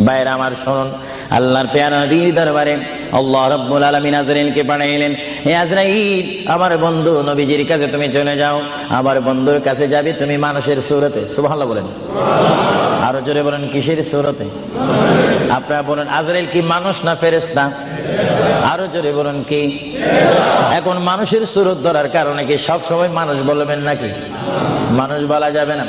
ভাইরা আমার শুনুন, আল্লাহর পেয়ারা নবীর দরবারে আল্লাহ রাব্বুল আলামিন আজরাইলকে পাঠাইলেন। হে আজরাইল, আমার বন্ধু নবীজির কাছে তুমি চলে যাও। আমার বন্ধুর কাছে যাবে তুমি মানুষের সূরতে। সুবহানাল্লাহ বলেন, আরো জোরে বলেন, কিসের সূরতে? আপনারা বলেন, আজরাইল কি মানুষ না ফেরেশতা? আরো জোরে বলেন, কি? এখন মানুষের সূরত ধরার কারণে কি সব সময় মানুষ বলবেন নাকি? মানুষ বলা যাবে না।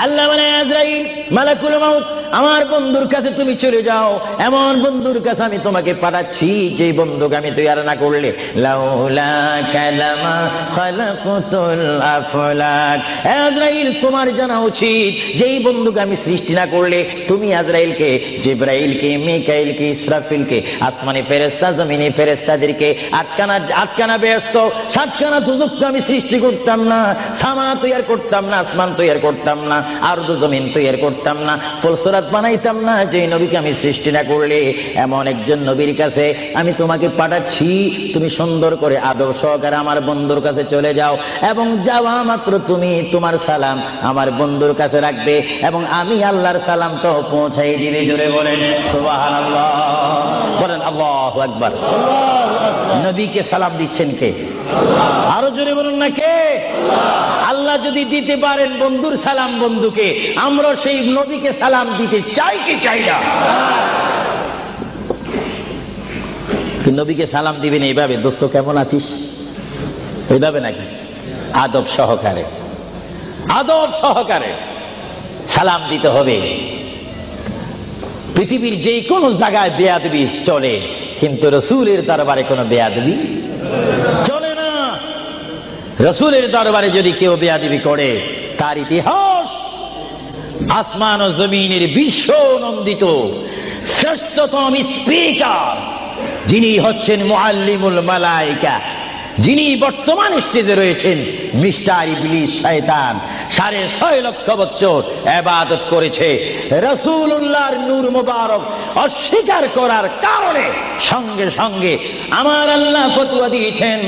আল্লাহ বলে, আজরাইল মালাকুল মাউত, আমার বন্ধুর কাছে তুমি চলে যাও। এমন বন্ধুর কাছে আমি তোমাকে পাঠাচ্ছি যে বন্ধুকে আমি তৈরি না করলে লাউলা কালামা খালাকুতুল আফলাক। আজরাইল, তোমার জানা উচিত যেই বন্ধুকে আমি সৃষ্টি না করলে তুমি আজরাইলকে, জিবরাইলকে, মিকাইলকে, ইসরাফিলকে, আসমানি ফেরেশতা, জমিনি ফেরেশতাদেরকে আটকানা ব্যস্ত সাতখানা দুজককে আমি সৃষ্টি করতাম না, সামা তৈরি করতাম না, আসমান তৈরি করতাম না, আরদ জমিন তৈরি করতাম না, ফুলসরাত বানাইতাম না যে নবীকে আমি সৃষ্টি না করলে। এমন একজন নবীর কাছে আমি তোমাকে পাঠাচ্ছি, তুমি সুন্দর করে আদব সহকারে আমার বন্ধুর কাছে চলে যাও এবং যাওয়া মাত্র তুমি তোমার সালাম আমার বন্ধুর কাছে রাখবে এবং আমি আল্লাহর সালামটা পৌঁছাই দিলে। জোরে বলেন সুবহানাল্লাহ, বলেন আল্লাহু আকবার। নবীকে সালাম দিচ্ছেন কে? আরো জোরে বলুন না, কে? আল্লাহ যদি দিতে পারেন বন্ধুর সালাম বন্ধুকে, আমরা সেই নবীকে সালাম দিতে চাই কি চাই না? নবীকে সালাম দিবেন এইভাবে, দোস্ত কেমন আছিস, এইভাবে নাকি? আদব সহকারে, আদব সহকারে সালাম দিতে হবে। পৃথিবীর যে কোনো জায়গায় বেয়াদবি চলে, কিন্তু রাসূলের দরবারে কোনো বেয়াদবি চলে না। রাসূলের দরবারে যদি কেউ বেয়াদবি করে, তার ইতিহাস আসমান ও জমিনের বিশ্ব নন্দিত শ্রেষ্ঠতম স্পিকার, যিনি হচ্ছেন মুআল্লিমুল মালায়েকা, যিনি বর্তমান স্টেজে রয়েছেন, মিস্টার ইবলিস শয়তান 6.5 লক্ষ বছর ইবাদত করেছে। রাসূলুল্লাহর নূর মুবারক অস্বীকার করার কারণে সঙ্গে সঙ্গে আমার আল্লাহ ফতোয়া দিয়েছেন,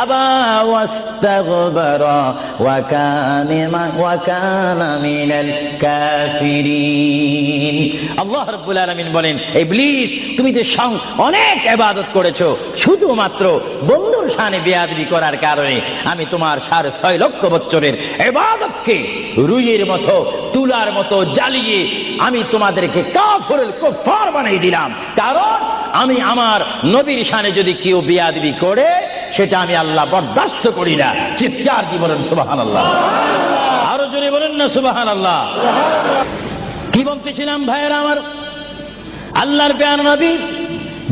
আবা ওয়াস্তাগবারা ওয়া কানা মিনাল কাফিরিন। আল্লাহ রাব্বুল আলামিন বলেন, ইবলিস তুমি তো অনেক ইবাদত করেছো, শুধুমাত্র বন্ধুর শানে বেয়াদবি করার কারণে আমি তোমার 6.5 লক্ষ বছরের ইবাদতকে রুইয়ের মতো, তুলার মতো জ্বালিয়ে আমি তোমাদেরকে কুফার বানিয়ে দিলাম। কারণ আমি আমার নবীর শানে যদি কেউ বেয়াদবি করে, সেটা আমি আল্লাহ বরদাস্ত করি না। চিৎকার দিয়ে বলেন সুবহানাল্লাহ, আরো জোরে বলেন না সুবহানাল্লাহ। কি বলতেছিলাম ভাইয়েরা আমার, আল্লাহর প্যারা নবী,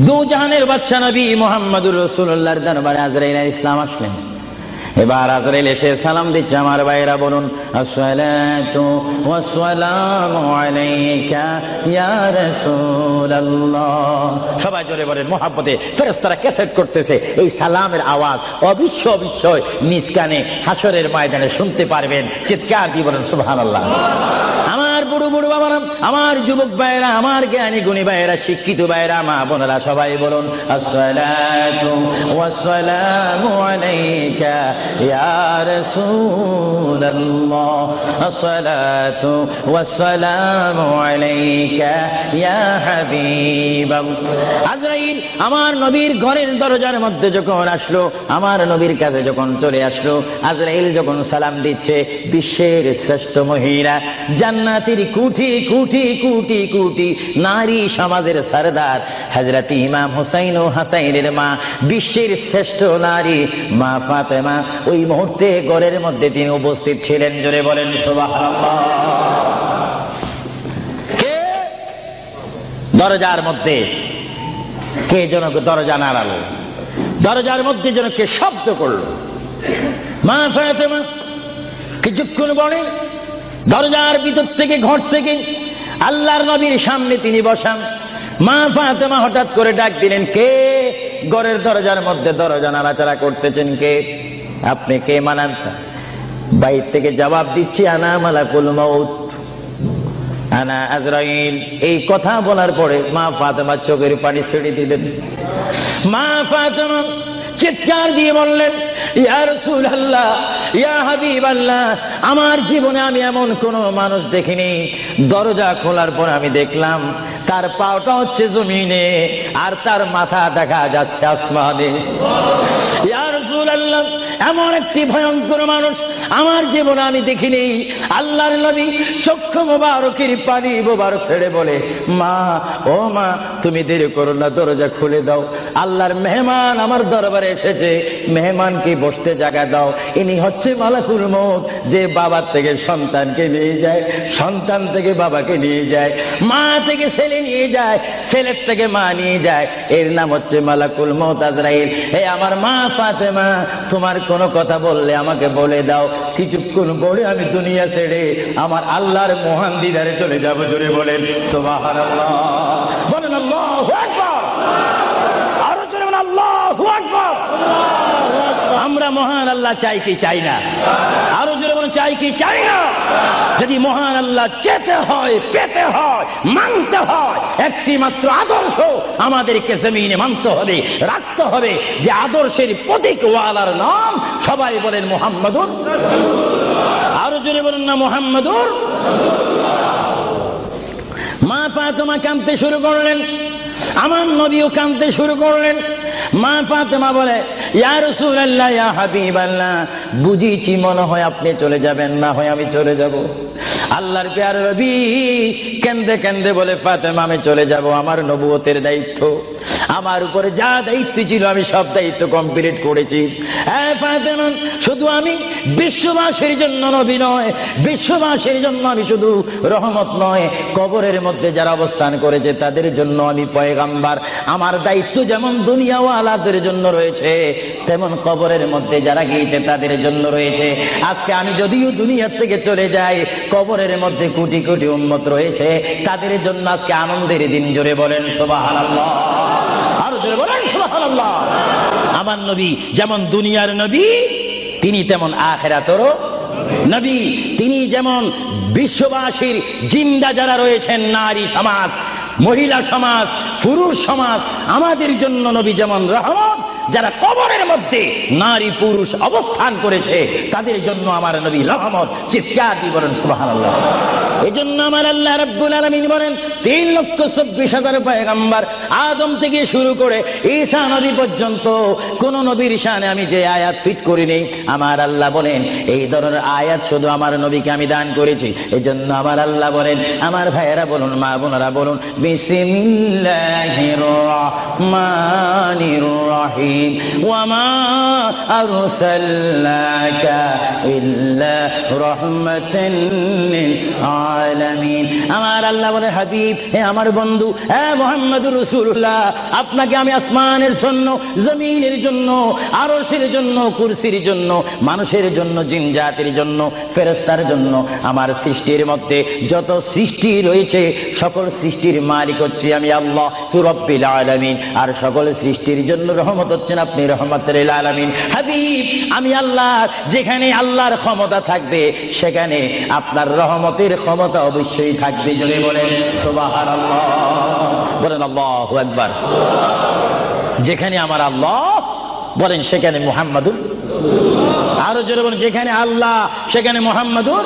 দু জাহানের বাদশা নবী মুহাম্মদুর রাসূলুল্লাহর দরবারে আজরাইল আলাইহিস সালাম আসলেন। এবার আজরাইল এসে সালাম দিচ্ছে। আমার ভাইরা বলুন, আসসালাতু ওয়াসসালামু আলাইকা ইয়া রাসূলুল্লাহ। সবাই জোরে বলেন, মুহাব্বতে ফেরেশতারা ক্যাসেট করতেছে। এই সালামের আওয়াজ অবিশ্বয় নিজ কানে হাসরের ময়দানে শুনতে পারবেন। চিৎকার দিয়ে বলেন সুবহানাল্লাহ। আমার বুড়ো বুড়ো বাবারা, আমার যুবক ভাইয়েরা, আমার জ্ঞানী গুণী ভাইয়েরা, শিক্ষিত ভাইয়েরা, মা বোনেরা, সবাই বলুন, আসসালাতু ওয়াসসালামু আলাইকা ইয়া রাসূলুল্লাহ, আসসালাতু ওয়াসসালামু আলাইকা ইয়া হাবিবাল্লাহ। আজরাইল আমার নবীর ঘরের দরজার মধ্যে যখন আসলো, আমার নবীর কাছে যখন চলে আসলো, আজরাইল যখন সালাম দিচ্ছে, বিশ্বের শ্রেষ্ঠ মহিলা, জান্নাতের কোটি কোটি কোটি কোটি নারী সমাজের সরদার হযরত ইমাম হুসাইন ও হাসাইনের মা, বিশ্বের শ্রেষ্ঠ নারী মা ফাতেমা ওই মুহূর্তে ঘরের মধ্যে তিনি উপস্থিত ছিলেন। জোরে বলেন সুবহানাল্লাহ। কে দরজার মধ্যে? কে যেন দরজা নাড়ালো, দরজার মধ্যে যেন কে শব্দ করলো। মা ফাতেমা কিছুক্ষণ পরে দরজার ভিতর থেকে, ঘর থেকে আল্লাহর নবীর সামনে তিনি বসান। মা ফাতেমা হঠাৎ করে ডাক দিলেন, কে ঘরের দরজার মধ্যে দরজা নাড়াচাড়া করতেছেন? কে আপনি? কে মানান? বাইর থেকে জবাব দিচ্ছি, আনা মালাকুল মউত, আনা আজরাইল। এই কথা বলার পরে মা ফাতেমা চোখের পানি ছেড়ে দিলেন। মা ফাতেমা চিৎকার দিয়ে বললেন, ইয়া রাসূলুল্লাহ, ইয়া হাবিবাল্লাহ, আমার জীবনে আমি এমন কোন মানুষ দেখিনি, দরজা খোলার পর আমি দেখলাম তার পাওটা হচ্ছে জমিনে আর তার মাথা দেখা যাচ্ছে আসমানে। ইয়া রাসূলুল্লাহ, এমন একটি ভয়ঙ্কর মানুষ আমার জীবনে আমি দেখিনি। আল্লাহর নবী চক্ষু মোবারকের পানি মোবারক ছেড়ে বলে, মা, ও মা, তুমি দেরি করো না, দরজা খুলে দাও, আল্লাহর মেহমান আমার দরবারে এসেছে, মেহমানকে বসতে জায়গা দাও। ইনি হচ্ছে মালাকুল মউত, যে বাবার থেকে সন্তানকে নিয়ে যায়, সন্তান থেকে বাবাকে নিয়ে যায়, মা থেকে ছেলে নিয়ে যায়, ছেলের থেকে মা নিয়ে যায়, এর নাম হচ্ছে মালাকুল মউত আজরাইল। হে আমার মা ফাতেমা, তোমার কোনো কথা বললে আমাকে বলে দাও, কিছুক্ষণ পরে আমি দুনিয়া ছেড়ে আমার আল্লাহর মহান দিদারে চলে যাব। জোরে বলেন সুবহানাল্লাহ, বলেন আল্লাহু আকবার, আরো জোরে বলেন আল্লাহু আকবার। আমরা মহান আল্লাহ চাই কি চাই না? আরো জোরে বলেন চাই কি চাই না? যদি মহান আল্লাহ চেতে হয়, পেতে হয়, মানতে হয়, একটি মাত্র আদর্শ আমাদেরকে জমিনে মানতে হবে, রাখতে হবে, যে আদর্শের প্রতীক ওয়ালার নাম সবাই বলেন মুহাম্মাদুর। আরো জোরে বলেন না মুহাম্মাদুর। মা ফাতেমা কাঁদতে শুরু করলেন, আমার নবীও কাঁদতে শুরু করলেন। মা ফাতেমা বলে, ইয়া রাসূলুল্লাহ, ইয়া হাবিবাল্লাহ, বুঝিছি মনে হয় আপনি চলে যাবেন, না হয় আমি চলে যাব। আল্লাহর প্যারা নবী কেন্দে কেন্দে বলে, ফাতেমা, আমি চলে যাব, আমার নবুয়তের দায়িত্ব, আমার উপরে যা দায়িত্ব ছিল আমি সব দায়িত্ব কমপ্লিট করেছি। হ্যাঁ ফাতেমা, শুধু আমি বিশ্ববাসীর জন্য নবী নয়, বিশ্ববাসীর জন্য আমি শুধু রহমত নয়, কবরের মধ্যে যারা অবস্থান করেছে তাদের জন্য আমি পয়গাম্বার। আমার দায়িত্ব যেমন দুনিয়াওয়ালাদের জন্য রয়েছে, তেমন কবরের মধ্যে যারা গিয়েছে তাদের জন্য রয়েছে। আজকে আমি যদিও দুনিয়ার থেকে চলে যাই, কবরের মধ্যে কোটি কোটি উম্মত রয়েছে, তাদের জন্য আজকে আনন্দের দিন। জোরে বলেন সুবহানাল্লাহ, আরো জোরে বলেন সুবহানাল্লাহ। আমার নবী যেমন দুনিয়ার নবী, তিনি তেমন আখিরাতেরও নবী। তিনি যেমন বিশ্ববাসীর জিন্দা যারা রয়েছেন, নারী সমাজ, মহিলা সমাজ, পুরুষ সমাজ, আমাদের জন্য নবী যেমন রহমত, যারা কবরের মধ্যে নারী পুরুষ অবস্থান করেছে তাদের জন্য আমার নবী রহমত। চিৎকার দিয়ে বলেন সুবহানাল্লাহ। এই জন্য আমার আল্লাহ রাব্বুল আলামিন বলেন, 3,24,000 পয়গম্বর আদম থেকে শুরু করে ঈসা নবী পর্যন্ত কোন নবীর শানে আমি যে আয়াত ফিট করিনি, আমার আল্লাহ বলেন এই ধরনের আয়াত শুধু আমার নবীকে আমি দান করেছি। এই জন্য আমার আল্লাহ বলেন, আমার ভাইয়েরা বলুন, মা বোনেরা বলুন, বিসমিল্লাহির রহমানির রহিম, ওয়া মা আরসালনাকা ইল্লা রাহমাতান লিল আলামিন। আমার আল্লাহ বলে, হাবিব, হে আমার বন্ধু, হে মুহাম্মদুর রাসূলুল্লাহ, আপনাকে আমি আসমানের জন্য, জমিনের জন্য, আরশের জন্য, কুরসির জন্য, মানুষের জন্য, জিন জাতির জন্য, ফেরেশতার জন্য, আমার সৃষ্টির মধ্যে যত সৃষ্টি রয়েছে সকল সৃষ্টির মালিক হচ্ছে আমি আল্লাহ রাব্বুল আলামিন। আর সকল সৃষ্টির জন্য রহমত হচ্ছেন আপনি রহমাতুল লিল আলামিন। হাবিব, আমি আল্লাহ, যেখানে আল্লাহর ক্ষমতা থাকবে সেখানে আপনার রহমতের ক্ষমতা অবশ্যই থাকবে। জোরে বলেন সুবহানাল্লাহ, বলেন আল্লাহু আকবার। যেখানে আমার আল্লাহ বলেন সেখানে মুহাম্মাদুর, আরো জোরে বলেন যেখানে আল্লাহ সেখানে মুহাম্মাদুর।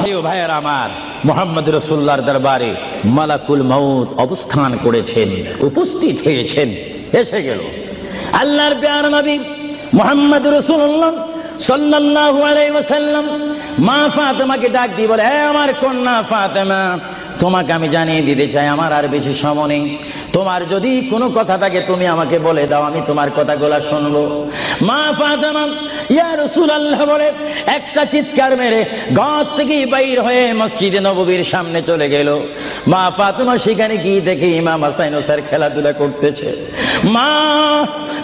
প্রিয় ভাইয়েরা আমার, মুহাম্মদ রাসূলুল্লাহর দরবারে মালাকুল মউত অবস্থান করেছেন, উপস্থিত হয়েছেন, এসে গেল। আল্লাহর প্যারা নবী মুহাম্মদ রাসূলুল্লাহ সাল্লাল্লাহু আলাইহি ওয়াসাল্লাম মা ফাতেমাকে ডাক দিয়ে বলে, হে আমার কন্যা ফাতেমা, তোমাকে আমি জানিয়ে দিতে চাই আমার আর বেশি সময় নেই। তোমার যদি কোনো কথা থাকে তুমি আমাকে বলে দাও, আমি তোমার কথাগুলো শুনবো। মা ফাতেমা ইয়া রাসূলুল্লাহ বলে একটা চিৎকার মেরে ঘর থেকে বাইর হয়ে মসজিদে নববীর সামনে চলে গেল। মা ফাতেমা সেখানে গিয়ে দেখে ইমাম হাসান হোসেন খেলাধুলা করতেছে। মা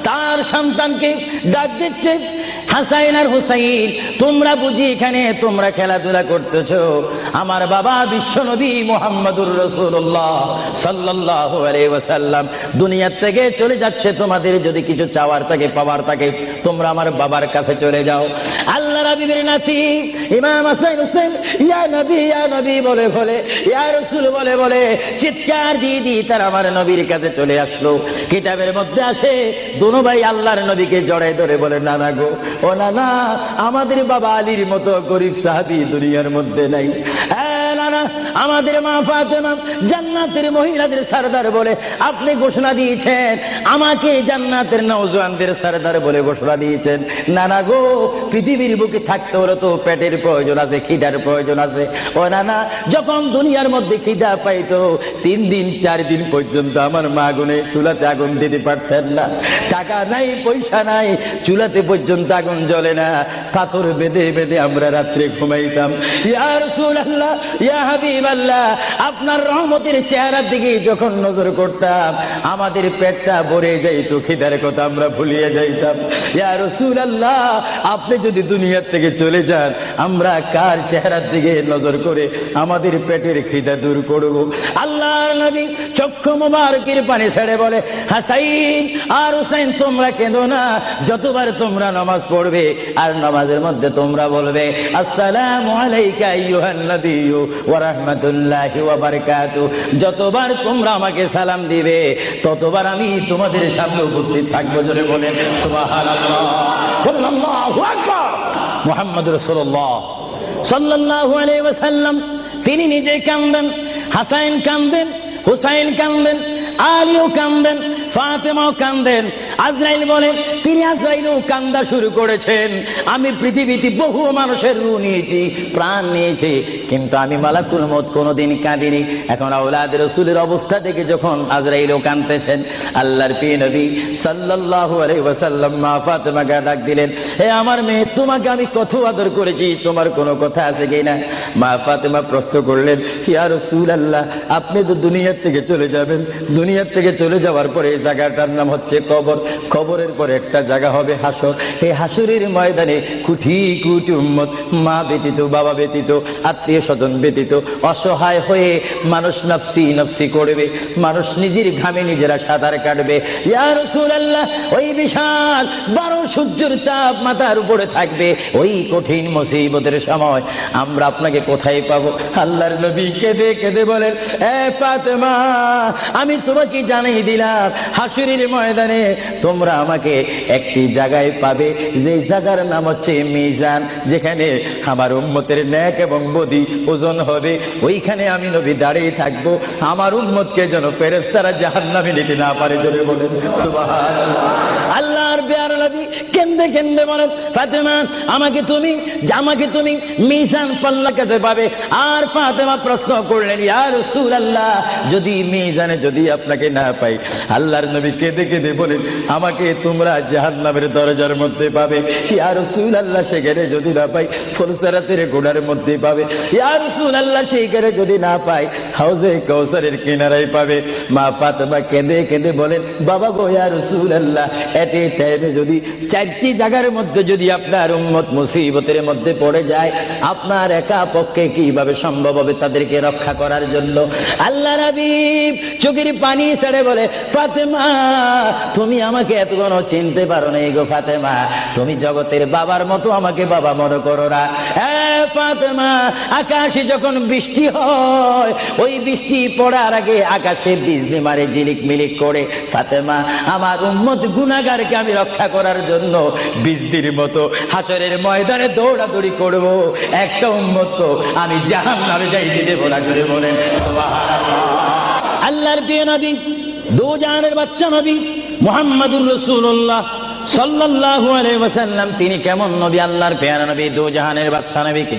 তার সন্তানকে ডাক দিচ্ছে, হাসাইন আর হুসাইন, তোমরা বুঝি এখানে তোমরা খেলাধুলা করতেছো? আমার বাবা বিশ্বনবী মুহাম্মদুর রাসূলুল্লাহ সাল্লাল্লাহু আলাইহি ওয়াসাল্লাম দুনিয়া থেকে চলে যাচ্ছে। তোমাদের যদি কিছু চাওয়ার থাকে, পাওয়ার থাকে, তোমরা আমার বাবার কাছে চলে যাও। আল্লাহ হাবিবের নাতি ইমাম হাসান হোসেন ইয়া নবী বলে বলে, ইয়া রাসূল বলে বলে চিৎকার দিয়ে দিয়ে তারা আমার নবীর কাছে চলে আসলো। কিতাবের মধ্যে আসে দুনো ভাই আল্লাহর নবীকে জড়ায় ধরে বলে, নানা গো, ও নানা, আমাদের বাবা আলীর মতো গরিব সাহাবী দুনিয়ার মধ্যে নাই। নানা, আমাদের মা ফাতেমা জান্নাতের মহিলাদের সরদার বলে আপনি ঘোষণা দিয়েছেন, আমাকে জান্নাতের নওজওয়ানদের সরদার বলে ঘোষণা দিয়েছেন। নানা গো, পৃথিবীর বুকে থাকতে হলে তো পেটের প্রয়োজন আছে, খিদার প্রয়োজন আছে। ও নানা, যখন দুনিয়ার মধ্যে খিদা পাইতো 3 দিন 4 দিন পর্যন্ত আমার মা আগুনে চুলাতে আগুন দিতে পারতেন না। টাকা নাই, পয়সা নাই, চুলাতে পর্যন্ত আগুন জ্বলে না, পাথর বেঁধে বেঁধে আমরা রাত্রে ঘুমাইতাম। ইয়া রাসূলুল্লাহ, ইয়া হাবিবাল্লাহ, আপনার রহমতের চেহারার দিকে যখন নজর করতাম আমাদের পেটটা ভরে যাইতো, খিদার কথা আমরা ভুলিয়ে যাইতাম। ইয়া রাসূলুল্লাহ, আপনি যদি দুনিয়ার থেকে চলে যান, আমরা কার চেহারার দিকে নজর করে আমাদের পেটের খিদা দূর করব? আল্লাহর নবী চক্ষু মুবারকের পানি ছেড়ে বলে, হাসাইন আর হুসাইন, তোমরা কেঁদো না। যতবার তোমরা নামাজ পড়বে আর নামাজের মধ্যে তোমরা বলবে আসসালামু আলাইকা আইয়ুহান নাবিয়্যু ওয়া রাহমাতুল্লাহি ওয়া বারাকাতুহু, যতবার তোমরা আমাকে সালাম দিবে ততবার আমি তোমাদের সামনে উপস্থিত থাকবো। জোরে বলেন সুবহানাল্লাহ, বলেন আল্লাহু আকবার। মুহাম্মদুর রাসূলুল্লাহ সাল্লাল্লাহু আলাইহি ওয়াসাল্লাম তিনি নিজে কাঁদেন, হাসাইন কাঁদেন, হুসাইন কাঁদেন, আলীও কাঁদেন, ফাতেমাও কাঁদেন। আজরাইল বলেন, তিনি আজরাইলও কান্দা শুরু করেছেন। আমি পৃথিবীতে বহু মানুষের রূহ নিয়েছি, প্রাণ নিয়েছি, কিন্তু আমি মালাকুল মউত কোনোদিন কাঁদিনি। এখন আওলাদ রাসূলের অবস্থা দেখে যখন আজরাইলও কাঁদতেছেন, আল্লাহর প্রিয় নবী সাল্লাল্লাহু আলাইহি ওয়াসাল্লাম মা ফাতেমাকে ডাক দিলেন, হে আমার মেয়ে, তোমাকে আমি কত আদর করেছি, তোমার কোনো কথা আছে কিনা? মা ফাতেমা প্রশ্ন করলেন, ইয়া রাসূলুল্লাহ, আপনি তো দুনিয়া থেকে চলে যাবেন, দুনিয়া থেকে চলে যাওয়ার পরে এই জায়গাটার নাম হচ্ছে কবর, কবরের পরে একটা জায়গা হবে হাসর। এই হাসরের ময়দানে কোটি কোটি উম্মত, মা ব্যতীত, বাবা ব্যতীত, আত্মীয় স্বজন ব্যতীত অসহায় হয়ে মানুষ নফসি নফসি করবে, মানুষ নিজের ঘামে নিজেরা সাঁতার কাটবে। ইয়া রাসূলুল্লাহ, ওই বিশাল 12 সূর্যের তাপ মাথার উপরে থাকবে, ওই কঠিন মুসিবতের সময় আমরা আপনাকে কোথায় পাবো? আল্লাহর নবী কেঁদে কেঁদে বলেন, এ ফাতেমা, আমি তোমাকে জানিয়ে দিলাম, হাসরের ময়দানে তোমরা আমাকে একটি জায়গায় পাবে, যে জায়গার নাম হচ্ছে মিজান, যেখানে আমার উম্মতের নেক এবং বদি ওজন হবে। ওইখানে আমি নবী দাঁড়িয়ে থাকবো, আমার উম্মতকে যেন ফেরেশতারা জাহান্নামে নিতে না পারে। জোরে বলেন সুবহানাল্লাহ। আল্লাহর প্যারা নবী কেঁদে কেঁদে বলেন, ফাতেমা, আমাকে তুমি মিজান পাল্লা কাছে পাবে। আর ফাতেমা প্রশ্ন করলেন, ইয়া রাসূলুল্লাহ, যদি মিজানে যদি আপনাকে না পাই? আল্লাহর নবী কেঁদে কেঁদে বলেন, আমাকে তোমরা জাহান্নামের দরজার মধ্যে পাবে। ইয়া রাসূলুল্লাহ, সেখানে যদি না পাই ফুলসিরাতের গোড়ার মধ্যে পাবে। ইয়া রাসূলুল্লাহ, সেইখানে যদি না পাই হাউজে কাউসারের কিনারায় পাবে। মা ফাতেমা কেঁদে কেঁদে বলেন, বাবা গো, ইয়া রাসূলুল্লাহ, এতে টাইমে যদি 4টি জায়গার মধ্যে যদি আপনার উম্মত মুসিবতের মধ্যে পড়ে যায়, আপনার একা পক্ষে কিভাবে সম্ভব হবে তাদেরকে রক্ষা করার জন্য? আল্লাহর হাবিব চোখের পানি ছেড়ে বলে, ফাতেমা, তুমি আমাকে এতক্ষণ চিনতে পারো না গো ফাতেমা, তুমি জগতের বাবার মতো আমাকে বাবা মনে করো না। ফাতেমা, আকাশে যখন বৃষ্টি হয়, ওই বৃষ্টি পড়ার আগে আকাশে বিজলি মারে ঝিলিক মিলিক করে। ফাতেমা, আমার উম্মত গুনাহগারকে আমি রক্ষা করার জন্য বৃষ্টির মতো হাসরের ময়দানে দৌড়াদৌড়ি করব, একটা উম্মত তো আমি জাহান্নামে যাইতে দেব না। জোরে বলেন সুবহানাল্লাহ। আল্লাহর প্রিয় নবী, দুজাহানের বাদশা নবী মুহাম্মদুর রাসূলুল্লাহ সাল্লাল্লাহু আলাইহি ওয়াসাল্লাম, তিনি কেমন নবী? আল্লাহর প্যারা নবী, দুজাহানের বাদশা নবীকে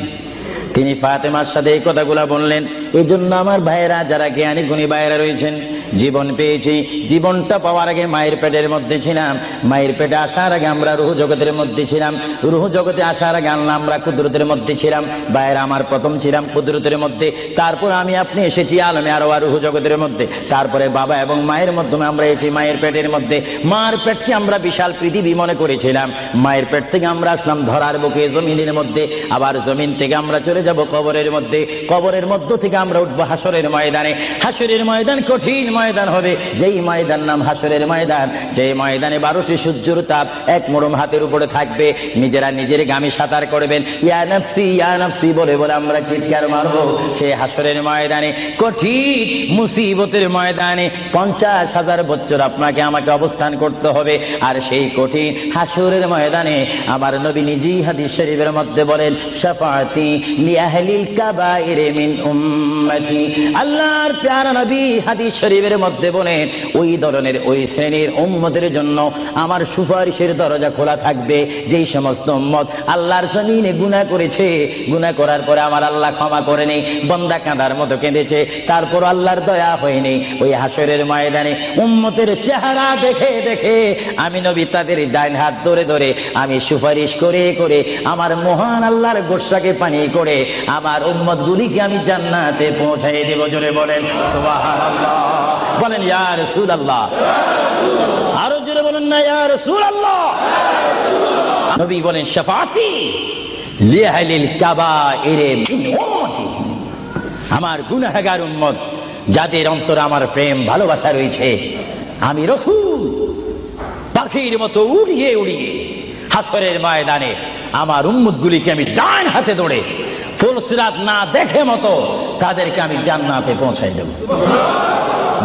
তিনি ফাতেমার সাথে এই কথাগুলা বললেন। এই জন্য আমার ভাইয়েরা, যারা জ্ঞানী গুণী ভাইয়েরা রয়েছেন, জীবন পেয়েছি। জীবনটা পাওয়ার আগে মায়ের পেটের মধ্যে ছিলাম, মায়ের পেটে আসার আগে আমরা রূহ জগতের মধ্যে ছিলাম, রূহ জগতে আসার আগে আল্লাহ আমরা কুদরতের মধ্যে ছিলাম। বাইরে আমার প্রথম ছিলাম কুদরতের মধ্যে, তারপর আমি আপনি এসেছি আলমে আরওয়া রূহ জগতের মধ্যে, তারপরে বাবা এবং মায়ের মাধ্যমে আমরা এসেছি মায়ের পেটের মধ্যে। মার পেটকে আমরা বিশাল পৃথিবী মনে করেছিলাম। মায়ের পেট থেকে আমরা আসলাম ধরার বুকে জমিনের মধ্যে, আবার জমিন থেকে আমরা চলে যাব কবরের মধ্যে, কবরের মধ্য থেকে আমরা উঠবো হাসরের ময়দানে। হাসরের ময়দান কঠিন ময়দান হবে, যেই ময়দান নাম হাসরের ময়দান, যেই ময়দানে 12টি সূর্যের তাপ এক মোড়ম হাতের উপরে থাকবে। নিজেরা নিজের গামী সাঁতার করবেন, ইয়া নাফসি বলে বলে আমরা চিৎকার মারবো সেই হাসরের ময়দানে, কঠিন মুসিবতের ময়দানে 50,000 বছর আপনাকে আমাকে অবস্থান করতে হবে। আর সেই কঠিন হাসরের ময়দানে আমার নবী নিজেই হাদিস শরীফের মধ্যে বলেন, শাফাআতি লিআহলিল কাবাইর মিন উম্মতি। আল্লাহর প্যারা নবী হাদিস শরীফের মধ্যে বলেন, ওই ধরনের ওই শ্রেণীর উম্মতের জন্য আমার সুপারিশের দরজা খোলা থাকবে যেই সমস্ত উম্মত আল্লাহর জমিনে গুনাহ করেছে, গুনাহ করার পরে আমার আল্লাহ ক্ষমা করেনি, বান্দা কাঁদার মতো কেঁদেছে, তারপর আল্লাহর দয়া হয়নি। ওই হাসরের ময়দানে উম্মতের চেহারা দেখে দেখে আমি নবী তাদের ডাইন হাত ধরে ধরে আমি সুপারিশ করে করে আমার মহান আল্লাহর গোসাকে পানি করে আমার উম্মত গুলিকে আমি জান্নাতে পৌঁছাই দেব। জোরে বলেন সুবহানাল্লাহ, বলেন ইয়া রাসূলুল্লাহ, আরো জোরে বলেন না ইয়া রাসূলুল্লাহ। নবী বলেন শাফাআতি লিআহলিল কাবাইর মিন উম্মতি, আমার গুনাহগার উম্মত যাদের অন্তরে আমার প্রেম ভালোবাসা রয়েছে, আমি রাসূল পাখির মতো উড়িয়ে উড়িয়ে হাসরের ময়দানে আমার উম্মতগুলিকে আমি ডান হাতে ধরে ফুলসিরাত না দেখে মতো তাদেরকে আমি জান্নাতে পৌঁছাই দেব।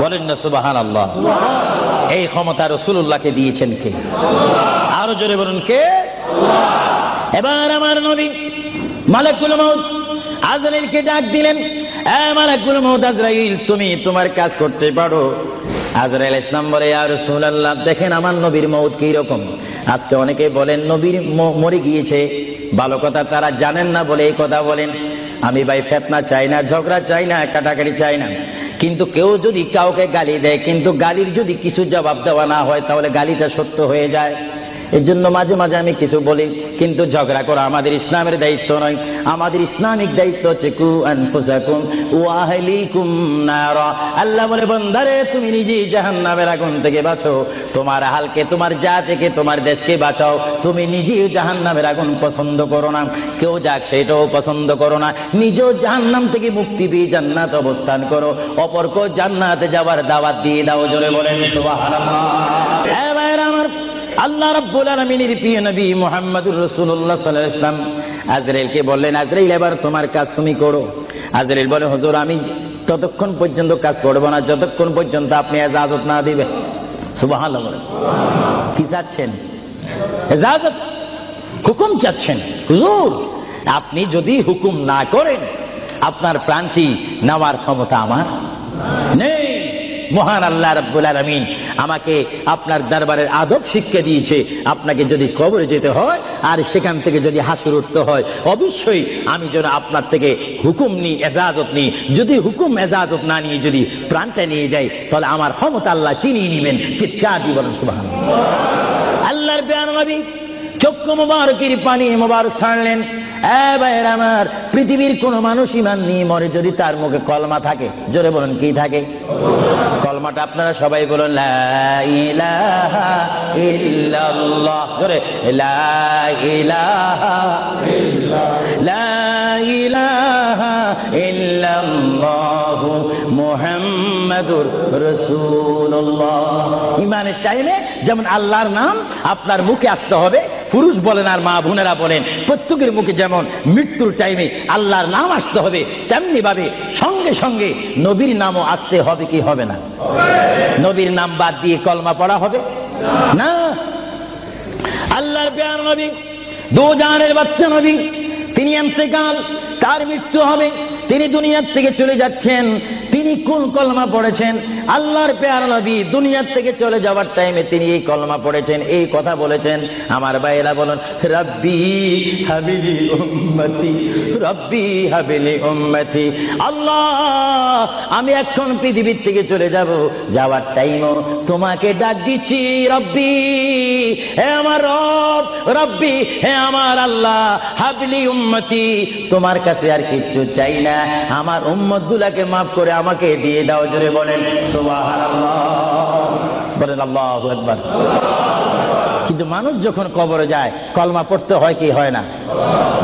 বলেন না সুবহানাল্লাহ। এই ক্ষমতা রাসূলুল্লাহকে দিয়েছেন কে? আরো জোরে বলুন কে? এবার আমার নবী মালাকুল মউত আজরাইলকে ডাক দিলেন, এ মালাকুল মউত আজরাইল, তুমি তোমার কাজ করতে পারো। আজরাইল ইসলাম বলে, ইয়া রাসূলুল্লাহ, দেখেন আমার নবীর মউত কি রকম। আজকে অনেকে বলেন নবীর মরে গিয়েছে, ভালো কথা তারা জানেন না বলে এই কথা বলেন। আমি ভাই ফিতনা চাই না, ঝগড়া চাই না, কাটাকাটি চাই না, কিন্তু কেউ যদি কাউকে গালি দেয়, কিন্তু গালির যদি কিছু জবাব দেওয়া না হয় তাহলে গালিটা সত্য হয়ে যায়। এর জন্য মাঝে মাঝে আমি কিছু বলি, কিন্তু ঝগড়া করা আমাদের ইসলামের দায়িত্ব নয়। আমাদের ইসলামিক দায়িত্ব হচ্ছে কু আনফুসাকুম ওয়া আহলিকুম নারা। আল্লাহ বলে, বান্দারে তুমি নিজেই জাহান্নামের আগুন থেকে বাঁচো, তোমার আহলকে, তোমার জাতিকে, তোমার দেশকে বাঁচাও। তুমি নিজেই জাহান্নামের আগুন পছন্দ করো না, কেউ যাক সেটাও পছন্দ করো না, নিজেও জাহান্নাম থেকে মুক্তি পেয়ে জান্নাত অবস্থান করো, অপরকেও জান্নাতে যাওয়ার দাওয়াত দিয়ে দাও। জোরে বলেন সুবহানাল্লাহ। আমার আল্লাহ রাব্বুল আলামিনের প্রিয় নবী মুহাম্মদুর রাসূলুল্লাহ সাল্লাল্লাহু আলাইহি ওয়াসাল্লাম আজরাইলকে বললেন, আজরাইল এবার তোমার কাজ তুমি করো। আজরাইল বলে, হুজুর আমি ততক্ষণ পর্যন্ত কাজ করব না যতক্ষণ পর্যন্ত আপনি ইজাজত না দিবেন। সুবহানাল্লাহ। কি চাচ্ছেন? ইজাজত, হুকুম চাচ্ছেন। হুজুর আপনি যদি হুকুম না করেন আপনার প্রাণটি নেওয়ার ক্ষমতা আমার নেই। মহান আল্লাহ রাব্বুল আলামিন আমাকে আপনার দরবারের আদব শিক্ষা দিয়েছে, আপনাকে যদি কবরে যেতে হয় আর সেখান থেকে যদি হাসর উঠতে হয়, অবশ্যই আমি যেন আপনার থেকে হুকুম নিই, এজাজত নিই। যদি হুকুম এজাজত না নিয়ে যদি প্রাণটা নিয়ে যাই তাহলে আমার ক্ষমতা আল্লাহ চিনিয়ে নেবেন। চিৎকার দিয়ে বলেন সুবহানাল্লাহ। আল্লাহর প্রিয় নবী চক্ষু মুবারকের পানি মুবারক ছাড়লেন। ভাইয়ের আমার, পৃথিবীর কোন মানুষ ইমান নিয়ে মরে যদি তার মুখে কলমা থাকে, জোরে বলেন কি থাকে? কলমাটা আপনারা সবাই বলুন, লা ইলাহা ইল্লাল্লাহ। জোরে, লা ইলাহা ইল্লাল্লাহ, লা ইলাহা ইল্লাল্লাহু মুহাম্মাদুর রাসূলুল্লাহ। ইমানের টাইমে যেমন আল্লাহর নাম আপনার মুখে আসতে হবে, পুরুষ বলেন আর মা বোনেরা বলেন, প্রত্যেকের মুখে যেমন মৃত্যুর টাইমে আল্লাহর নাম আসতে হবে, তেমনি ভাবে সঙ্গে সঙ্গে নবীর নামও আসতে হবে কি হবে না? নবীর নাম বাদ দিয়ে কলমা পড়া হবে না। আল্লাহর প্রিয় নবী, দো জানের বাচ্চা নবী, তিনি ইন্তেকাল, তার মৃত্যু হবে, তিনি দুনিয়ার থেকে চলে যাচ্ছেন। তিনি কোন কলমা পড়েছেন? আল্লাহর পেয়ারা নবী দুনিয়ার থেকে চলে যাওয়ার টাইমে তিনি এই কলমা পড়েছেন, এই কথা বলেছেন। আমার ভাইয়েরা বলুন, রব্বি হাবিলি উম্মতি, রব্বি হাবিলি উম্মতি। আল্লাহ, আমি এখন পৃথিবীর থেকে চলে যাব, যাওয়ার টাইমও তোমাকে ডাক দিচ্ছি, রব্বি, হে আমার রব, রব্বি, হে আমার আল্লাহ, হাবলি উম্মতি, তোমার কাছে আর কিছু চাই না, আমার উম্মত গুলাকে মাফ করে আমাকে দিয়ে দাও। জোরে বলেন সুবহানাল্লাহ, বলেন আল্লাহু আকবার। কিন্তু মানুষ যখন কবরে যায় কলমা পড়তে হয় কি হয় না?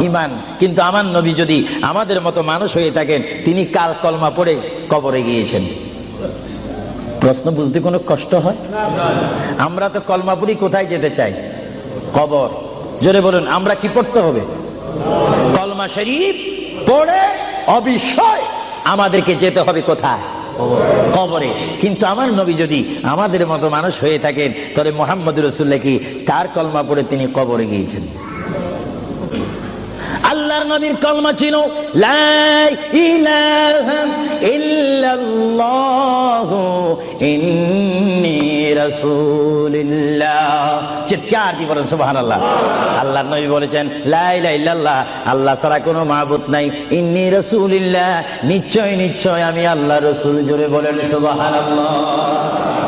ঈমান। কিন্তু আমার নবী যদি আমাদের মতো মানুষ হয়ে থাকেন, তিনি কাল কলমা পড়ে কবরে গিয়েছেন। প্রশ্ন বুঝতে কোনো কষ্ট হয়? আমরা তো কলমা পড়ি কোথায় যেতে চাই? কবর। জোরে বলুন, আমরা কি পড়তে হবে? কলমা শরীফ পড়ে অবশ্যই আমাদেরকে যেতে হবে কোথায়? কবরে। কিন্তু আমার নবী যদি আমাদের মতো মানুষ হয়ে থাকেন, তাহলে মুহাম্মদ রাসূলুল্লাহ কি তার কলমা পড়ে তিনি কবরে গিয়েছেন? আল্লাহর নবীর কলমা ছিল লা ইলাহা ইল্লাল্লাহু ইন্নী রাসূলুল্লাহ। চিৎকার দিয়ে বলেন সুবহানাল্লাহ। আল্লাহর নবী বলেছেন লা ইলাহা ইল্লাল্লাহ, আল্লাহ ছাড়া কোনো মাবুদ নাই, ইন্নী রাসূলুল্লাহ, নিশ্চয় নিশ্চয় আমি আল্লাহর রাসূল। জোরে বলেন সুবহানাল্লাহ।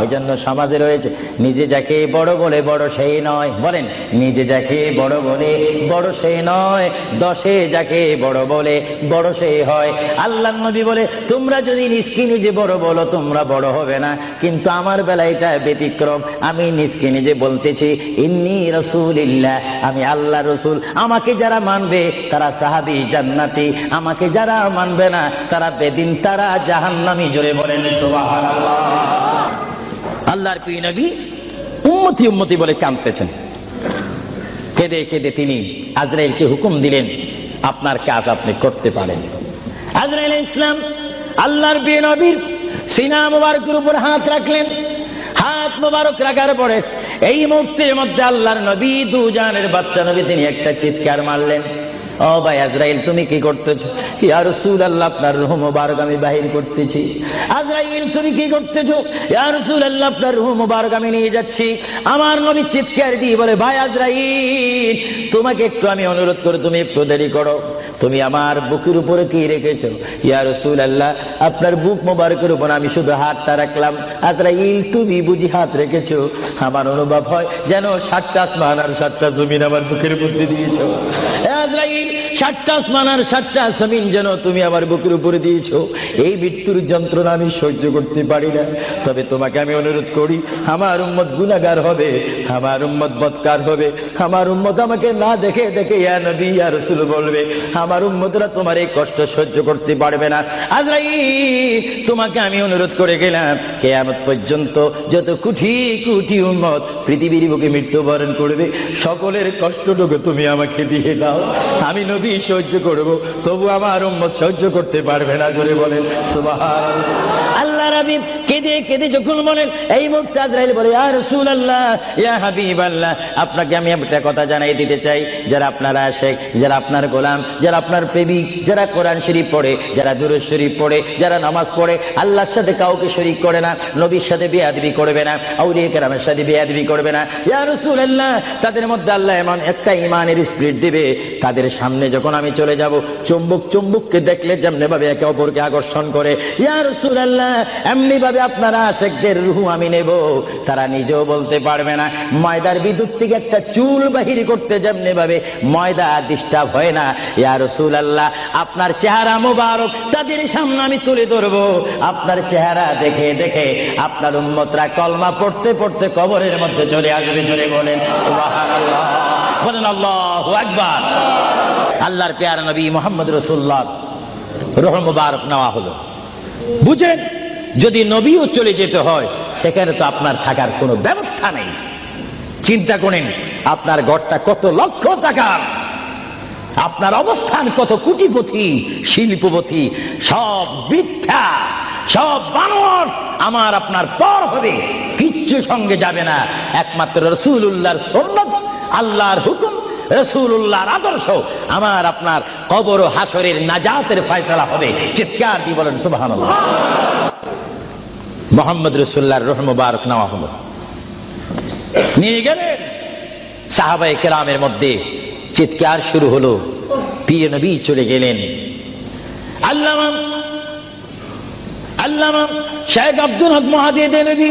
এই জন্য সমাজে রয়েছে, নিজে যাকে বড় বলে বড় সেই নয়। বলেন, নিজে যাকে বড় বলে বড় সেই নয়, দশে যাকে বড় বলে বড় সেই হয়। আল্লাহর নবী বলে, তোমরা যদি নিজকে নিজে বড় বলো তোমরা বড় হবে না, কিন্তু আমার বেলায় এটা ব্যতিক্রম। আমি নিজকে নিজে বলতেছি ইন্নী রাসূলুল্লাহ, আমি আল্লাহ রসুল। আমাকে যারা মানবে তারা সাহাবী জান্নাতি, আমাকে যারা মানবে না তারা বেদিন, তারা জাহান্নামী। জোরে বলেন সুবহানাল্লাহ। আল্লাহর প্রিয় নবী উম্মতি উম্মতি বলে কাঁদতেছেন। কেঁদে কেঁদে তিনি আজরাইলকে হুকুম দিলেন, আপনার কাজ আপনি করতে পারেন। আজরাইল ইসলাম আল্লাহর প্রিয় নবীর সিনা মুবারকের উপর হাত রাখলেন। হাত মুবারক রাখার পরে এই মুহূর্তের মধ্যে আল্লাহর নবী, দুজানের বাচ্চা নবী, তিনি একটা চিৎকার মারলেন, ও ভাই আজরাইল তুমি কি করতেছো? ইয়া রাসূলুল্লাহ, আপনার রূহ মুবারক আমি বাহির করতেছি। আজরাইল তুমি কি করতেছো? ইয়া রাসূলুল্লাহ, আপনার রূহ মুবারক আমি নিয়ে যাচ্ছি। আমার নবী চিৎকার দিয়ে বলে, ভাই আজরাইল, তোমাকে একটু আমি অনুরোধ করি, তুমি একটু দেরি করো, তুমি আমার বুকের উপরে কি রেখেছো? ইয়া রাসূলুল্লাহ, আপনার বুক মুবারকের উপর আমি শুধু হাতটা রাখলাম। আজরাইল তুমি বুঝি হাত রেখেছো? আমার অনুভব হয় যেন 7টা আসমান আর 7টা জমিন আমার বুকের মধ্যে দিয়েছো। আজরাইল, 7টা আসমান আর 7টা জমিন যেন তুমি আমার বুকের উপরে দিয়েছো। এই মৃত্যুর যন্ত্রণা আমি সহ্য করতে পারি না। তবে তোমাকে আমি অনুরোধ করি, আমার উম্মত গুনাহগার হবে, আমার উম্মত বদকার হবে, আমার উম্মত আমাকে না দেখে দেখে ইয়া নবী ইয়া রাসূল বলবে, আমার উম্মতরা তোমার এই কষ্ট সহ্য করতে পারবে না। আজরাইল, তোমাকে আমি অনুরোধ করে গেলাম, কিয়ামত পর্যন্ত যত কোটি কোটি উম্মত পৃথিবীর বুকে মৃত্যুবরণ করবে, সকলের কষ্টটুকু তুমি আমাকে দিয়ে দাও। আমি নবী সহ্য করব, তবু আমার উম্মত সহ্য করতে পারবে না। জোরে বলেন সুবহানাল্লাহ। আল্লাহ নবী কেঁদে কেঁদে যখন বলেন, এই মুহূর্তে আজরাইল বলে, ইয়া রাসূলুল্লাহ, ইয়া হাবিবাল্লাহ, আপনাকে আমি একটা কথা জানাই দিতে চাই, যারা আপনার আশিক, যারা আপনার গোলাম, যারা আপনার প্রেমিক, যারা কোরআন শরীফ পড়ে, যারা দুরূদ শরীফ পড়ে, যারা নামাজ পড়ে, আল্লাহর সাথে কাউকে শরীক করে না, নবীর সাথে বেয়াদবি করবে না, আউলিয়া কেরামের সাথে বেয়াদবি করবে না, ইয়া রাসূলুল্লাহ, তাদের মধ্যে আল্লাহ এমন একটা ঈমানের স্পিরিট দিবে, তাদের সামনে যখন আমি চলে যাব, চুম্বক চুম্বককে দেখলে যেমনি ভাবে একে অপরকে আকর্ষণ করে, ইয়া রাসূলুল্লাহ, এমনি ভাবে আপনারা আশিকদের রূহ আমি নেব, তারা নিজেও বলতে পারবে না। ময়দার বিদ্যুৎ থেকে একটা চুল বাহির করতে যেমনি ভাবে ময়দা ডিস্টার্ব হয় না, ইয়া রাসূলুল্লাহ, আপনার চেহারা মুবারক তাদের সামনে আমি তুলে ধরবো। আপনার চেহারা দেখে দেখে আপনার উম্মতরা কলমা পড়তে পড়তে কবরের মধ্যে চলে আসবে। জোরে বলেন সুবহানাল্লাহ, বলেন আল্লাহু আকবার। আল্লাহর প্যারা নবী মুহাম্মদ রাসূলুল্লাহ রূহ মুবারক নেওয়া হলো। বুঝেন, যদি নবীও চলে যেতে হয় সেখানে তো আপনার থাকার কোনো ব্যবস্থা নেই। চিন্তা করেন, আপনার ঘরটা কত লক্ষ টাকার, আপনার অবস্থান কত কোটিপতি শিল্পপতি, সব মিথ্যা, সব বানর আমার আপনার পর হবে, কিচ্ছু সঙ্গে যাবে না। একমাত্র রাসূলুল্লাহর সুন্নাত, আল্লাহর হুকুম, রাসূলুল্লাহর আদর্শ আমার আপনার কবর ও হাসরের নাজাতের ফয়সালা হবে। চিৎকার দিয়ে বলেন সুবহানাল্লাহ। মুহাম্মদ রাসূলুল্লাহর রূহ মুবারক নেওয়া হলো, নিয়ে গেলেন। সাহাবায়ে কেরামের মধ্যে চিৎকার শুরু হলো, প্রিয় নবী চলে গেলেন। আল্লামা শেখ আব্দুল হক মুহাদ্দিস দেনবী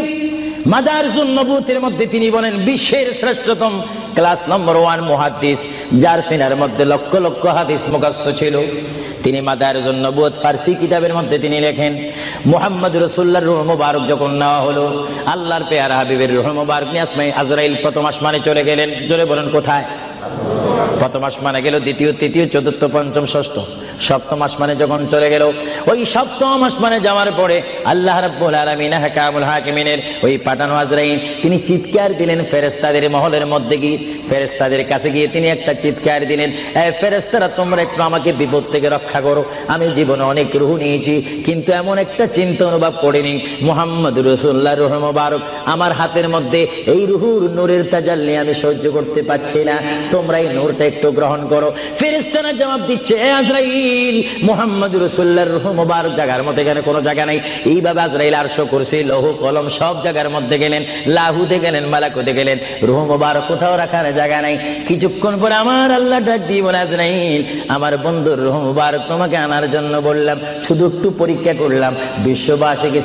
মাদারিসুন নবুয়তের মধ্যে তিনি বলেন, বিশ্বের শ্রেষ্ঠতম ক্লাস নম্বর 1 মুহাদ্দিস, যার সিনার মধ্যে লক্ষ লক্ষ হাদিস মুখস্থ ছিল। তিনি মাদারিসুন নবুয়ত ফারসি কিতাবের মধ্যে তিনি লেখেন, মুহাম্মদ রাসূলুল্লাহর রূহ মুবারক যখন নেওয়া হলো, আল্লাহর পেয়ারা হাবিবের রূহ মুবারক নিয়ে আজরাইল প্রথম আসমানে চলে গেলেন। জোরে বলেন কোথায়? প্রথম আসমানে গেল, দ্বিতীয়, তৃতীয়, চতুর্থ, পঞ্চম, ষষ্ঠ, সপ্তম আসমানে যখন চলে গেল, ওই সপ্তম আসমানে যাওয়ার পরে আল্লাহ রাব্বুল আলামিন হাকামুল হাকিমিনের ওই পাঠানো আজরাইল তিনি চিৎকার দিলেন ফেরেশতাদের মহলের মধ্যে গিয়ে, ফেরেশতাদের কাছে গিয়ে তিনি একটা চিৎকার দিলেন, ফেরেশতারা তোমরা একটু আমাকে বিপদ থেকে রক্ষা করো। আমি জীবনে অনেক রূহ নিয়েছি, কিন্তু এমন একটা চিন্তা অনুভব করিনি মুহাম্মদ রাসূলুল্লাহর রূহ মুবারক আমার হাতের মধ্যে, এই রূহুর নূরের তাজাল্লি আমি সহ্য করতে পারছি না, তোমরা এই নূরটা একটু গ্রহণ করো। ফেরেশতারা জবাব দিচ্ছে, এ আজরাইল, মুহাম্মদ রাসূলুল্লাহর রূহ মুবারক জায়গার মধ্যে এখানে কোনো জায়গা নাই। এইভাবে আজরাইল আরশ, কুরসি, লৌহ কলম সব জায়গার মধ্যে গেলেন, লাহুতে গেলেন, মালাকুতে গেলেন, রূহ মুবারক কোথাও রাখার জায়গা নাই। কিছুক্ষণ পরে আমার আল্লাহ ডাক দিয়ে বলে, আজরাইল, আমার বন্ধুর রূহ মুবারক তোমাকে আনার জন্য বললাম, শুধু একটু পরীক্ষা করলাম, বিশ্ববাসীকে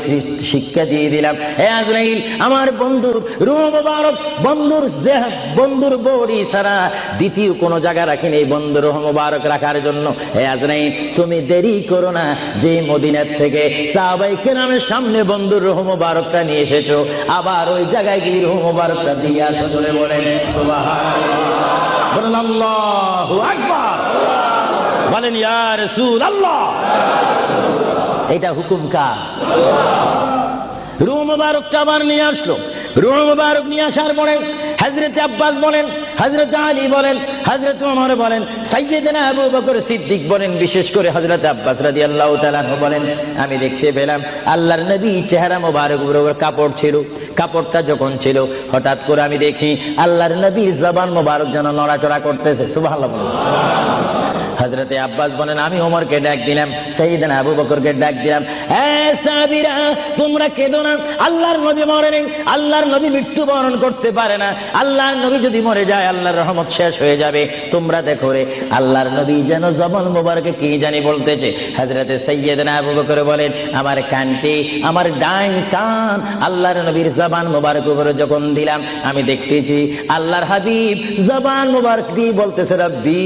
শিক্ষা দিয়ে দিলাম। হে আজরাইল, আমার বন্ধুর রূহ মুবারক বন্ধুর বডি ছাড়া দ্বিতীয় কোনো জায়গা রাখিনি এই বন্ধুর রূহ মুবারক রাখার জন্য। হে আজরাইল, তুমি দেরি করো না, যে মদিনার থেকে সাহাবায়ে কেরামের সামনে বন্ধুর রূহ মুবারকটা নিয়ে এসেছো, আবার ওই জায়গায় গিয়ে রূহ মুবারকটা দিয়ে আসো। চলে বলেন সুবহানাল্লাহ, বলেন আল্লাহু আকবার, বলেন ইয়া রাসূলুল্লাহ। এটা হুকুম কার? রূহ মুবারকটা আবার নিয়ে আসলো। রূহ মুবারক নিয়ে আসার পরে হযরত আব্বাস বলেন, হযরত আলী বলেন, হযরত ওমর বলেন, সাইয়্যিদনা আবু বকর সিদ্দিক বলেন, বিশেষ করে হযরত আব্বাস রাদিয়াল্লাহু তাআলা আনহু বলেন, আমি দেখতে পেলাম আল্লাহর নবী চেহারা মোবারক উপর কাপড় ছিল। কাপড়টা যখন ছিল, হঠাৎ করে আমি দেখি আল্লাহর নবীর জবান মোবারক যেন নড়াচড়া করতেছে। সুবহানাল্লাহ। হযরত আব্বাস বলেন, আমি ওমরকে ডাক দিলাম, সাইয়্যিদনা আবু বকরকে ডাক দিলাম, হে সাহাবীরা, তোমরা কেঁদো না, আল্লাহর নবী মরে নেই, আল্লাহর নবী মৃত্যুবরণ করতে পারে না, আল্লাহর নবী যদি মরে যায় আল্লাহর রহমত শেষ হয়ে যাবে। তোমরা দেখো রে, আল্লাহর নবী যেন জবান মোবারকে কি জানি বলতেছে। হযরত সাইয়্যিদনা আবু বকর বলেন, আমার কানটি, আমার ডান কান আল্লাহর নবীর জবান মোবারক উপরে যখন দিলাম, আমি দেখতেছি আল্লাহর হাবিব জবান মোবারক দিয়ে বলতেছে, রব্বি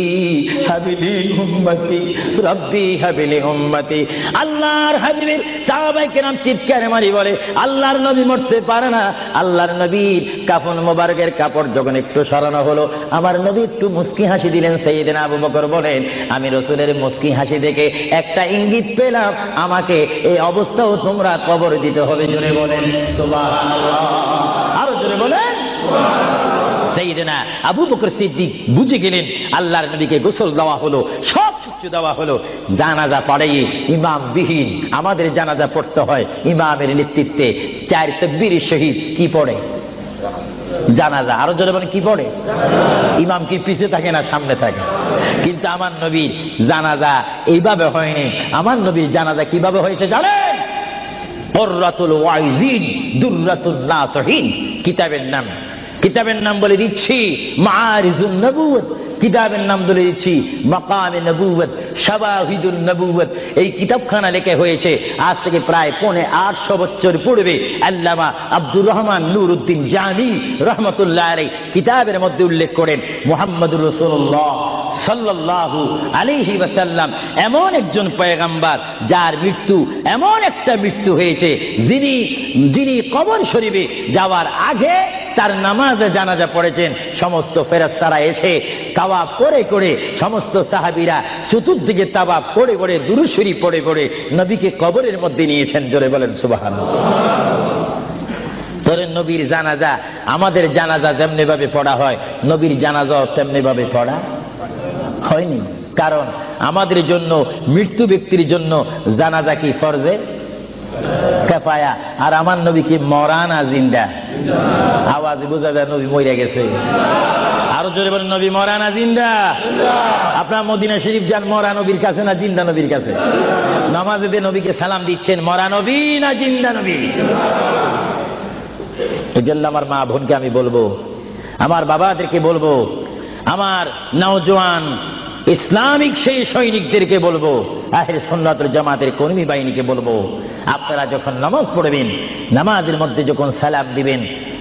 হাবিলি উম্মতি, রব্বি হাবিলি উম্মতি। আল্লাহর হাবিবের সাহাবায়ে কেরাম চিৎকার মারি বলে, আল্লাহর নবী মরতে পারে না। আল্লাহর নবীর কাফন মোবারকের কাপড় যখন একটু সরানো হলো, আমার নবী একটু মুস্কি হাসি দিলেন। সাইয়্যিদনা আবু বকর বলেন, আমি রাসূলের মুস্কি হাসি দেখে একটা ইঙ্গিত পেলাম, আমাকে এই অবস্থাও তোমরা কবর দিতে হবে। জোরে বলেন সুবহানাল্লাহ, আরো জোরে বলেন সুবহানাল্লাহ। সাইয়্যিদনা আবু বকর সিদ্দিক বুঝে গেলেন, আল্লাহর নবীকে গোসল দেওয়া হলো, সব কিছু দেওয়া হলো, জানাজা পড়াইয়ে ইমাম বিহীন আমাদের জানাজা পড়তে হয় ইমামের নেতৃত্বে। 4 তাকবীর শহীদ কি পড়ে? জানাজা। আরো জোরে বলেন কি পড়ে? ইমাম কি পিছে থাকে না সামনে থাকে? কিন্তু আমার নবীর জানাজা এইভাবে হয়নি। আমার নবীর জানাজা কিভাবে হয়েছে জানেন? কুররাতুল ওয়াইজিন দুররাতুন নাসিহিন কিতাবের নাম বলে দিচ্ছি মাআরিজুন নবুওয়াত, কিতাবের নাম বলে দিচ্ছি মাকামে নবুওয়াত, শাওয়াহিদুন নবুওয়াত। এই কিতাবখানা লেখা হয়েছে আজ থেকে প্রায় 850 বছর পূর্বে। আল্লামা আব্দুর রহমান নুরউদ্দিন জামি রহমাতুল্লাহ আলাইহি কিতাবের মধ্যে উল্লেখ করেন, মুহাম্মদুর রাসূলুল্লাহ সাল্লাল্লাহু আলাইহি ওয়াসাল্লাম এমন একজন পয়গম্বর যার মৃত্যু এমন একটা মৃত্যু হয়েছে, যিনি কবর শরীফে যাওয়ার আগে তার নামাজে জানাজা পড়েছেন। সমস্ত ফেরেশতারা এসে তাওয়াফ করে করে, সমস্ত সাহাবীরা চতুর্দিকে তাওয়াফ করে করে, দুরূদ শরীফ পড়ে পড়ে নবীকে কবরের মধ্যে নিয়েছেন। জোরে বলেন সুবহানাল্লাহ। তোর নবীর জানাজা, আমাদের জানাজা যেমনি ভাবে পড়া হয়, নবীর জানাজাও তেমনি ভাবে পড়া হয়নি। কারণ আমাদের জন্য, মৃত্যু ব্যক্তির জন্য জানাজা কি ফরজে কিফায়া, আর আমার নবী কি মরা না জিন্দা? আওয়াজে বোঝা যায় নবী মরে গেছে। আরো জোরে বলেন, নবী মরা না জিন্দা? আপনার মদিনা শরীফ যান, মরা নবীর কাছে না জিন্দা নবীর কাছে? নামাজে দিয়ে নবীকে সালাম দিচ্ছেন, মরা নবী না জিন্দা নবী? এই জন্য আমার মা বোনকে আমি বলবো, আমার বাবাদেরকে বলবো, আমার নওজোয়ান ইসলামিক সেই সৈনিকদেরকে বলবো, আহলে সুন্নাত ওয়াল জামাতের কর্মী বাহিনীকে বলবো, আপনারা যখন নামাজ পড়বেন, নামাজের মধ্যে যখন সালাম দিবেন,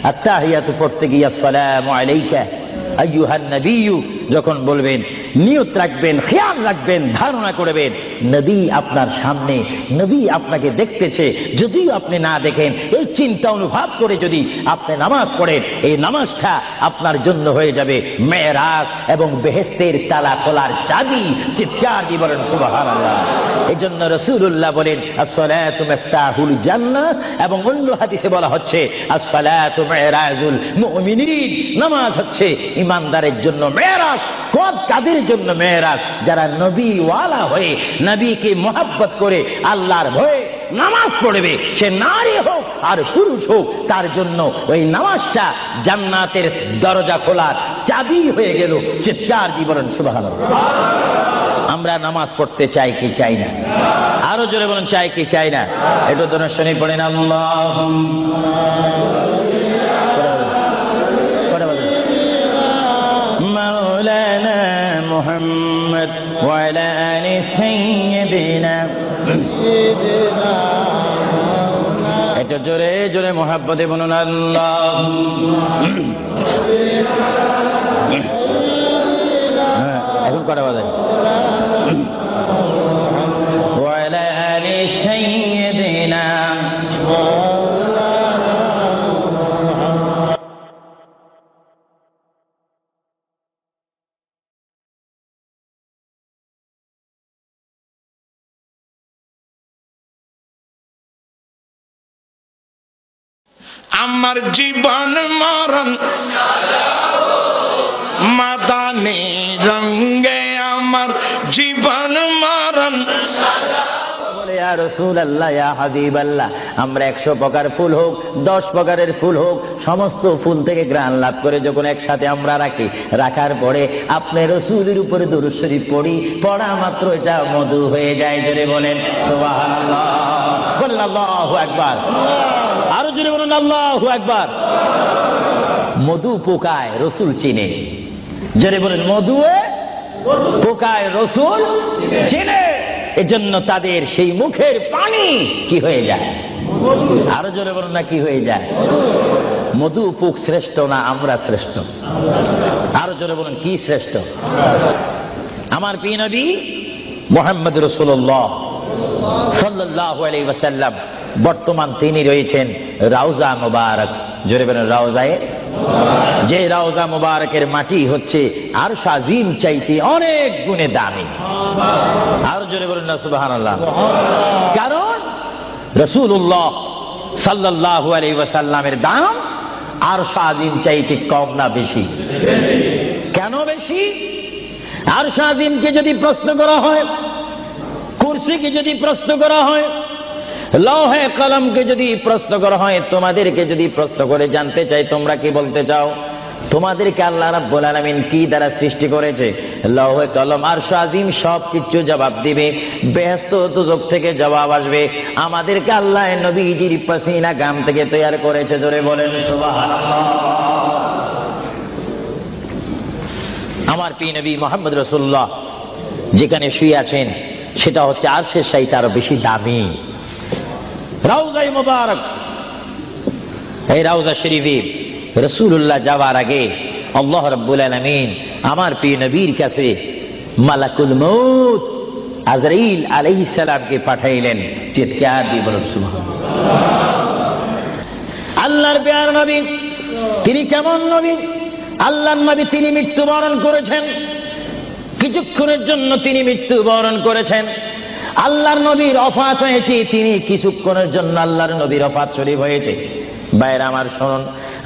আত্তাহিয়াতু পড়তে গিয়ে আসসালামু আলাইকা আইয়ুহান নবিয়্যু যখন বলবেন, নিয়ত রাখবেন, খেয়াল রাখবেন, ধারণা করবেন নবী আপনার সামনে, নবী আপনাকে দেখতেছে। যদিও আপনি না দেখেন, এই চিন্তা অনুভব করে যদি আপনি নামাজ পড়েন, এই নামাজটা আপনার জন্য হয়ে যাবে মেরাজ এবং বেহেশতের তালা খোলার চাবি। চিৎকার দিয়ে বলেন সুবহানাল্লাহ। এই জন্য রাসূলুল্লাহ বলেন আসসালাতু মিফতাহুল জান্নাহ, এবং অন্য হাদিসে বলা হচ্ছে আসসালাতু মিরাজুল মুমিনিন, নামাজ হচ্ছে ইমানদারের জন্য মেরাজ। কাদের জন্য মেরাজ? যারা নবী ওয়ালা হয়ে, নবীকে মোহাব্বত করে, আল্লাহর ভয়ে নামাজ পড়বে, সে নারী হোক আর পুরুষ হোক, তার জন্য ওই নামাজটা জান্নাতের দরজা খোলার চাবি হয়ে গেল। চিৎকার দিয়ে বলেন সুবহানাল্লাহ। আমরা নামাজ পড়তে চাই কি চাই না? আরো জোরে বলেন, চাই কি চাই না? এটা তো শুনে পড়েন মাওলানা মুহাম্মদ ওয়া আলা আলি সাইয়্যিদিনা। এটা জোরে জোরে মুহাব্বতে বলুন আল্লাহ। এখন কটা বাজে? ওয়া আলা আলি সাইয়্যিদিনা। আমার জীবন মরণ মাদানী রঙে, আমার জীবন মরণ। ইয়া রাসূলুল্লাহ, ইয়া হাবিবাল্লাহ, আমরা 100 প্রকার ফুল হোক, 10 প্রকারের ফুল হোক, সমস্ত ফুল থেকে ঘ্রাণ লাভ করে যখন একসাথে আমরা রাখি, রাখার পরে আপনি রাসূলের উপরে দরুদ শরীফ পড়ি, পড়া মাত্র এটা মধু হয়ে যায়। জোরে বলেন সুবহানাল্লাহ। বলেন আল্লাহু আকবার। আরো জোরে বলুন আল্লাহু আকবার। মধু পোকায় রসুল চিনে। জোরে বলেন, মধুয়ে পোকায় রসুল চিনে। এজন্য তাদের সেই মুখের পানি কি হয়ে যায়? আরো জোরে বলুন না, কি হয়ে যায়? মধু পোক শ্রেষ্ঠ না আমরা শ্রেষ্ঠ? আরো জোরে বলুন, কি শ্রেষ্ঠ? আমার প্রিয় নবী মুহাম্মদ রাসূলুল্লাহ সাল্লাল্লাহু আলাইহি ওয়াসাল্লাম, বর্তমান তিনি রয়েছেন রাউজা মুবারক। জোরে বলেন রাউজায়ে। যে রাউজা মুবারকের মাটি হচ্ছে আরশ আজিম চাইতে অনেক গুণে দামি। আর জোরে বলেন না সুবহানাল্লাহ। কারণ রাসূলুল্লাহ সাল্লাল্লাহু আলাইহি ওয়াসাল্লামের দাম আরশ আজিম চাইতে কম না বেশি? কেন বেশি? আরশ আজিমকে যদি প্রশ্ন করা হয়, কুরসিকে যদি প্রশ্ন করা হয়, লৌহে কলমকে যদি প্রশ্ন করা হয়, তোমাদেরকে যদি প্রশ্ন করে জানতে চাই তোমরা কি বলতে চাও? তোমাদেরকে আল্লাহ রাব্বুল আলামিন কি দ্বারা সৃষ্টি করেছে? লৌহে কলম আরশ আজিম সব কিছু জবাব দিবে। বেহেশত দুজক থেকে জবাব আসবে। আমাদেরকে আল্লাহ নবীজির পাসিনা গাম থেকে তৈরি করেছে। জোরে বলেন সুবহানাল্লাহ। আমার প্রিয় নবী মুহাম্মদ রাসূলুল্লাহ যেখানে শুয়ে আছেন সেটা হচ্ছে আরশের চাইতে আরো বেশি দামি রাউজায়ে মুবারক। এই রাউজা শরীফে রাসূলুল্লাহ যাওয়ার আগে আল্লাহ রাব্বুল আলামিন আমার প্রিয় নবীর কাছে মালাকুল মউত আজরাইল আলাইহিস সালামকে পাঠাইলেন। চিৎকার দিয়ে বলুন সুবহানাল্লাহ। আল্লাহর প্রিয় নবী তিনি কেমন নবী? আল্লাহর নবী তিনি মৃত্যুবরণ করেছেন, কিছুক্ষণের জন্য তিনি মৃত্যুবরণ করেছেন। আল্লাহর নবীর ওফাত হয়েছে, তিনি কিছুক্ষণের জন্য আল্লাহর নবীর ওফাত শরীফ হয়েছে। বাইরে আমার শুনুন,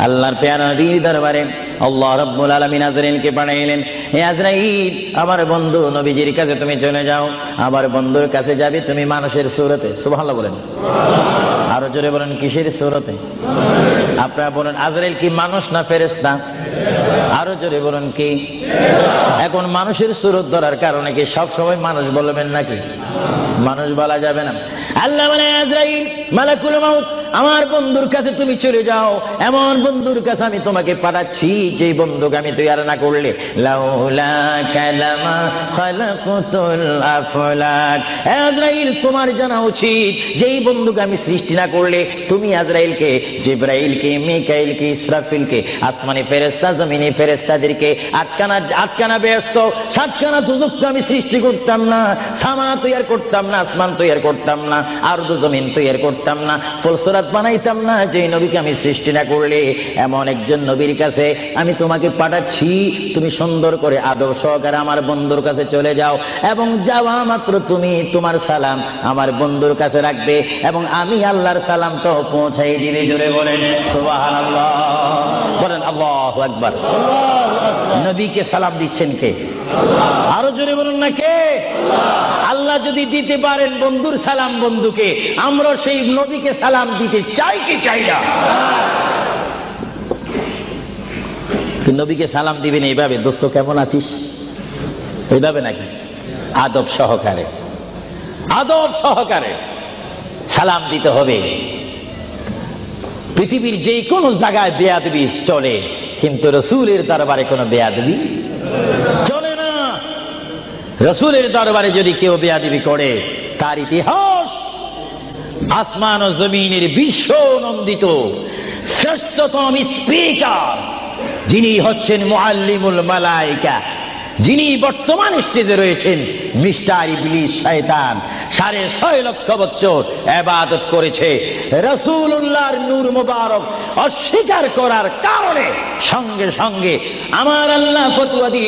আল্লাহর পেয়ারা নবীর দরবারে আল্লাহ রাব্বুল আলামিন আজরাইলকে পাঠাইলেন। হে আজরাইল, আমার বন্ধু নবীজির কাছে তুমি চলে যাও। আমার বন্ধুর কাছে যাবে তুমি মানুষের সূরতে। সুবহানাল্লাহ বলেন। আরো জোরে বলেন, কিসের সূরতে? আপনারা বলেন, আজরাইল কি মানুষ না ফেরেশতা? আরো জোরে বলুন কি? এখন মানুষের সুরত ধরার কারণে কি সব সময় মানুষ বলবেন নাকি? মানুষ বলা যাবে না। আল্লাহ বলে, আজরাইল মালাকুল মাউত, আমার বন্ধুর কাছে তুমি চলে যাও, এমন বন্ধুর কাছে আমি তোমাকে পাঠাচ্ছি যে বন্ধুকে আমি তৈরি না করলে লাউলা কালামা খালাকুতুল আফলাক। আজরাইল, তোমার জানা উচিত যেই বন্ধুকে আমি সৃষ্টি না করলে তুমি আজরাইলকে, জিবরাইলকে, মিকাইলকে, ইসরাফিলকে, আসমানি ফেরেশতা, জমিনি ফেরেশতাদেরকে আটকানা ব্যস্ত সাতখানা দুজককে আমি সৃষ্টি করতাম না, সামা তৈরি করতাম না, আসমান তৈরি করতাম না, আরদ জমিন তৈরি করতাম না, ফুলসরাত বানাইতাম না যে নবীকে আমি সৃষ্টি না করলে। এমন একজন নবীর কাছে আমি তোমাকে পাঠাচ্ছি, তুমি সুন্দর করে আদব সহকারে আমার বন্ধুর কাছে চলে যাও, এবং যাওয়া মাত্র তুমি তোমার সালাম আমার বন্ধুর কাছে রাখবে, এবং আমি আল্লাহর সালাম তো পৌঁছাই দিবে। জোরে বলেন সুবহানাল্লাহ, বলেন আল্লাহু আকবার। নবীকে সালাম দিচ্ছেন কে? আরো জোরে বলুন না কে? আল্লাহ যদি দিতে পারেন বন্ধুর সালাম বন্ধুকে, আমরা সেই নবীকে সালাম দিতে চাই কি চাই না? নবীকে সালাম দিবেন এইভাবে, দোস্ত কেমন আছিস, এইভাবে নাকি? আদব সহকারে, আদব সহকারে সালাম দিতে হবে। পৃথিবীর যে কোনো জায়গায় বেয়াদবি চলে, কিন্তু রসুলের দরবারে কোনো বেয়াদবি চলে না। রসুলের দরবারে যদি কেউ বেয়াদবি করে, তার ইতিহাস আসমান ও জমিনের বিশ্ব নন্দিত শ্রেষ্ঠতম স্পিকার, যিনি হচ্ছেন মুআল্লিমুল মালায়েকা, যিনি বর্তমান স্টেজে রয়েছেন, মিস্টার ইবলিস শয়তান 6.5 লক্ষ বছর ইবাদত করেছে। রাসূলুল্লাহর নূর মুবারক অস্বীকার করার কারণে সঙ্গে সঙ্গে আমার আল্লাহ ফতোয়া দিয়ে